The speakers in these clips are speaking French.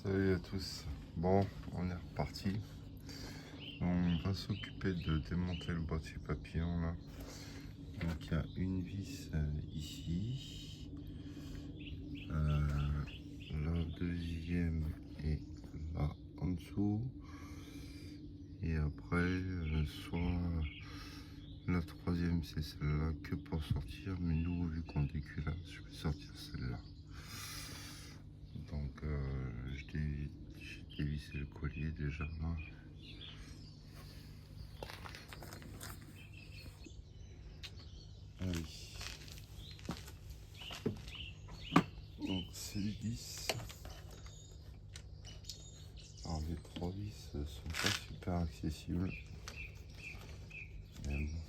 Salut à tous. Bon, on est reparti. On va s'occuper de démonter le boîtier papillon là. Donc il y a une vis ici. La deuxième est là en dessous. Et après, soit la troisième c'est celle-là que pour sortir. Mais nous, vu qu'on déculasse, je vais sortir celle-là. Donc j'ai dévissé le collier déjà là. Allez. Donc c'est les 10. Alors les 3 vis sont pas super accessibles. Mais bon.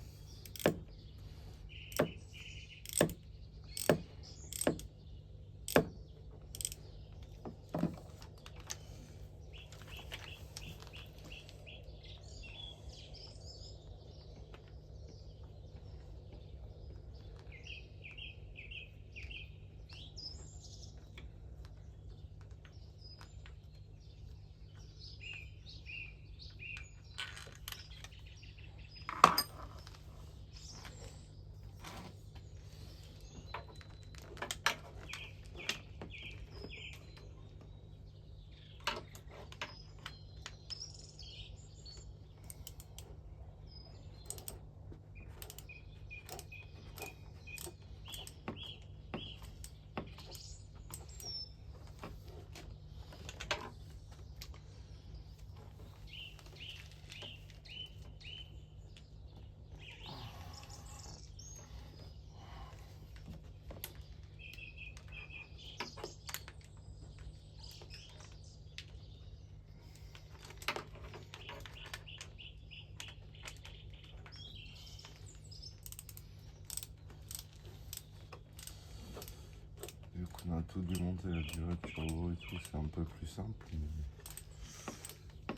Vu qu'on a tout démonté, la durée de turbo et tout, c'est un peu plus simple. Mais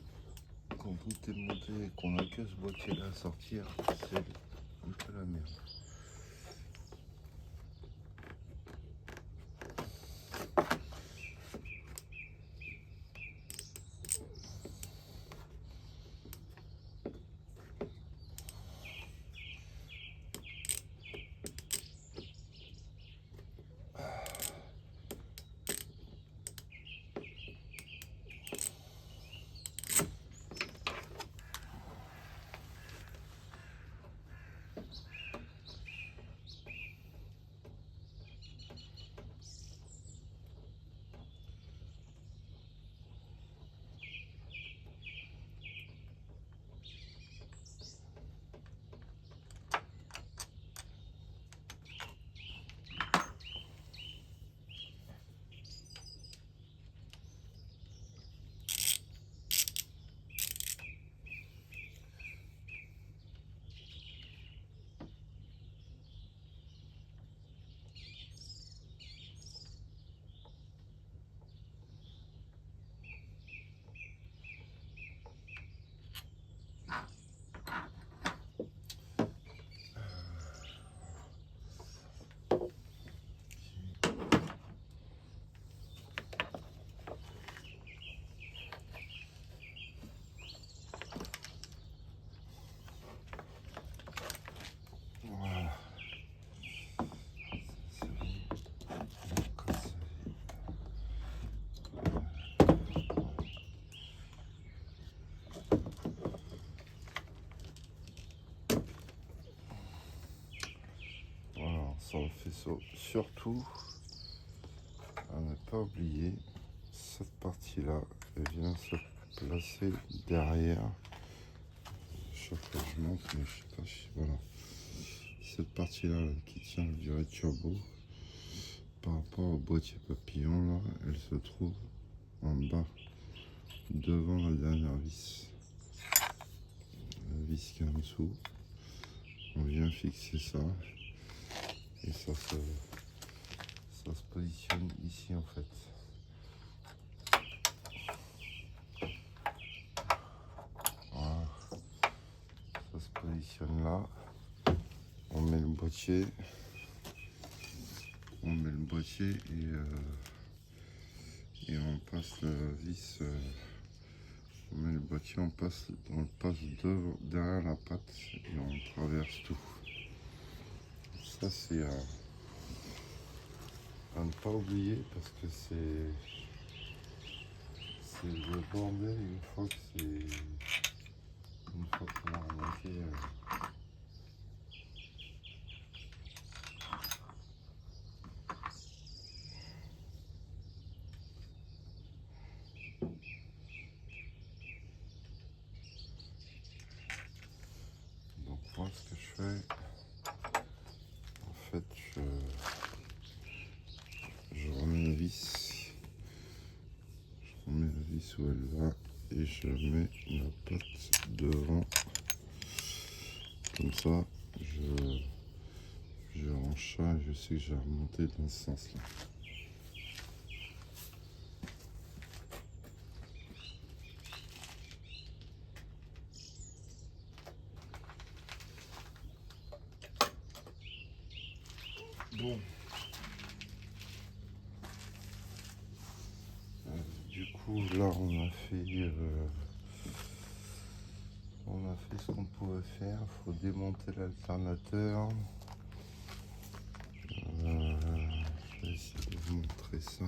quand tout est monté et qu'on a que ce boîtier là à sortir, c'est un peu la merde. Voilà. C'est bon. Comme ça. Voilà, ça en fait ça. Surtout, à ne pas oublier, cette partie-là, elle vient se placer derrière. Chaque fois que je monte, mais je sais pas si voilà. Cette partie-là là, qui tient la durée de turbo, par rapport au boîtier papillon, là, elle se trouve en bas, devant la dernière vis. La vis qui est en dessous. On vient fixer ça. Et ça se positionne ici en fait. Voilà. Ça se positionne là. On met le boîtier. On met le boîtier et on passe reste la vis. On met le boîtier, on passe derrière la patte et on traverse tout. Ça c'est à ne pas oublier parce que c'est le bordel une fois qu'on a remonté. Donc moi ce que je fais, en fait je remets la vis. Je remets la vis où elle va et je mets la patte devant. Comme ça, je range ça et je sais que j'ai remonté dans ce sens-là. Bon. Du coup, là, on a fait ce qu'on pouvait faire. Il faut démonter l'alternateur. Je vais essayer de vous montrer ça.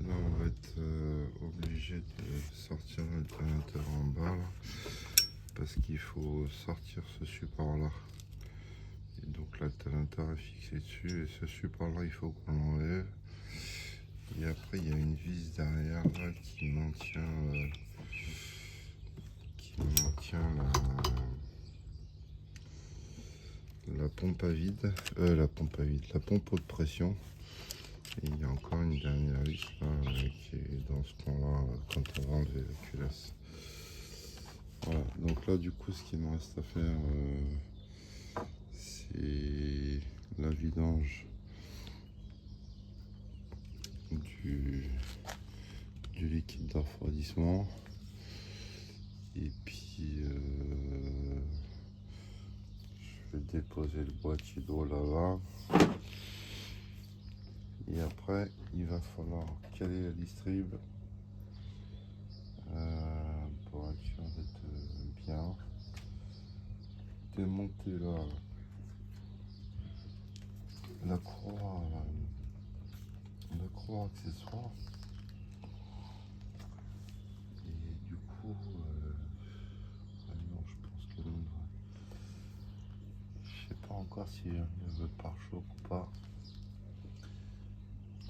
Là, on va être obligé de sortir l'alternateur en bas là, parce qu'il faut sortir ce support là. Et donc l'alternateur est fixé dessus et ce support là, il faut qu'on l'enlève. Et après, il y a une vis derrière là qui maintient la pompe à vide, la pompe haute pression. Et il y a encore une dernière vis là, qui est dans ce coin-là quand on va enlever la culasse. Voilà, donc là du coup ce qu'il me reste à faire, c'est la vidange du liquide de refroidissement. Et puis je vais déposer le boîtier d'eau là-bas. Et après, il va falloir caler la distrib pour être sûr d'être bien. Démonter la croix accessoire. Et du coup, non, je pense que non. Je sais pas encore si je veux pare-choc ou pas.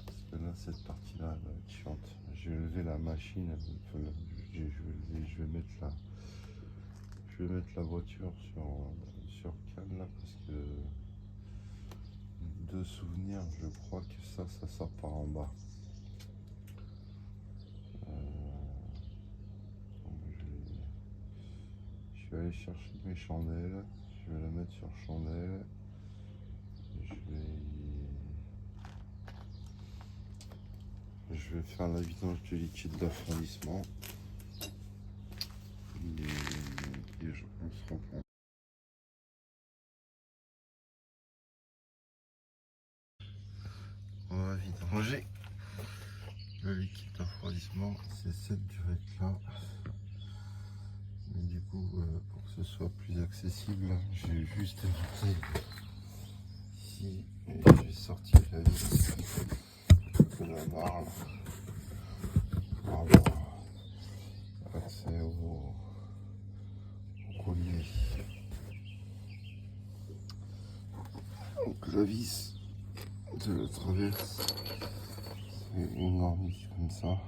Parce que là, cette partie-là, elle va être chiante. Je vais lever la machine. Je vais mettre la voiture sur canne là parce que de souvenir, je crois que ça sort par en bas. Je vais aller chercher mes chandelles. Je vais la mettre sur chandelle. Je vais faire la vidange du liquide d'affranchissement. Et on se reprend. On va vidanger le liquide d'affranchissement. C'est cette buvette là. Mais du coup, pour que ce soit plus accessible, j'ai juste monté ici et j'ai sorti la vis de la barre pour avoir accès au collier. Donc la vis de la traverse, c'est une grande vis comme ça,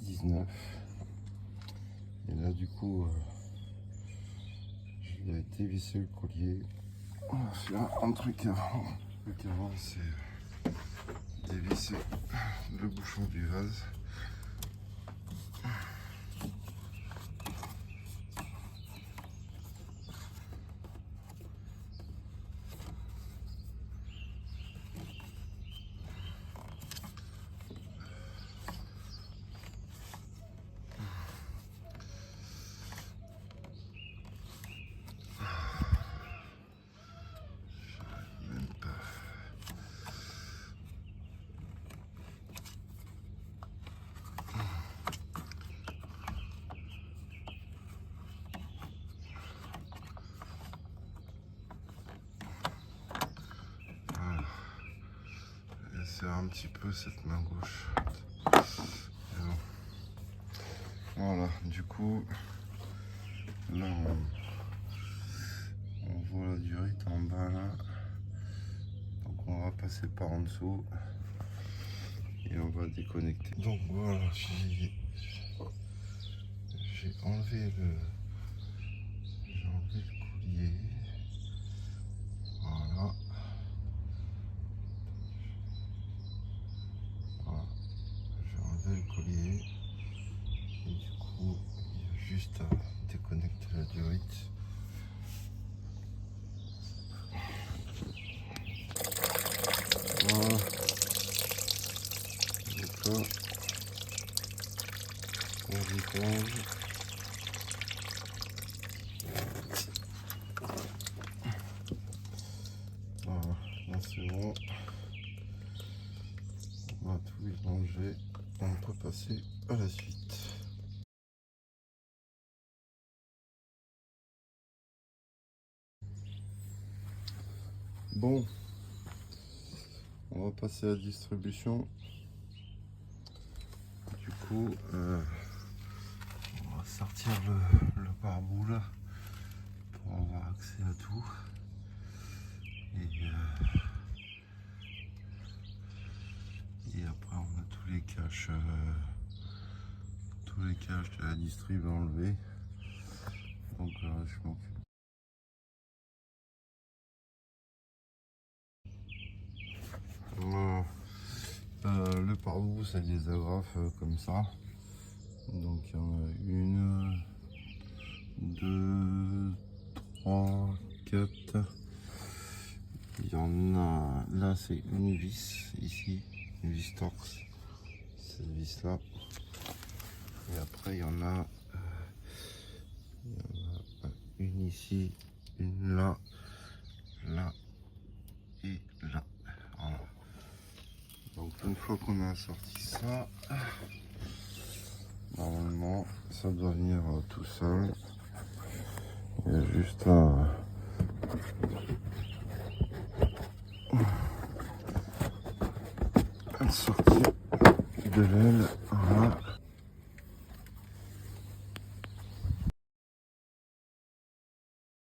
19. Et là du coup, je vais dévisser le collier. On va faire un truc avant. Le truc avant, c'est dévisser le bouchon du vase. sert un petit peu cette main gauche. Mais bon. Voilà, du coup, là on voit la durite en bas là. Donc on va passer par en dessous et on va déconnecter. Donc voilà, j'ai enlevé le collier. Voilà. Voilà. J'ai enlevé le collier. Et du coup, il y a juste à déconnecter la durite. Voilà. Donc là, on déclenche. Voilà, là c'est bon. On va tout mélanger. On peut passer à la suite. Bon, on va passer à la distribution. Du coup, on va sortir le pare-boue là pour avoir accès à tout. Et après, on a tous les caches de la distrib à enlever. Donc, je m'occupe. Le pare-boue, ça a des agrafes comme ça. Donc il y en a une, deux, trois, quatre. Il y en a là, c'est une vis ici, une vis torx, cette vis là. Et après il y en a une ici, une là, là et là. Voilà. Donc une fois qu'on a sorti ça, normalement ça doit venir tout seul. Il y a juste à sortir de l'aile. Voilà.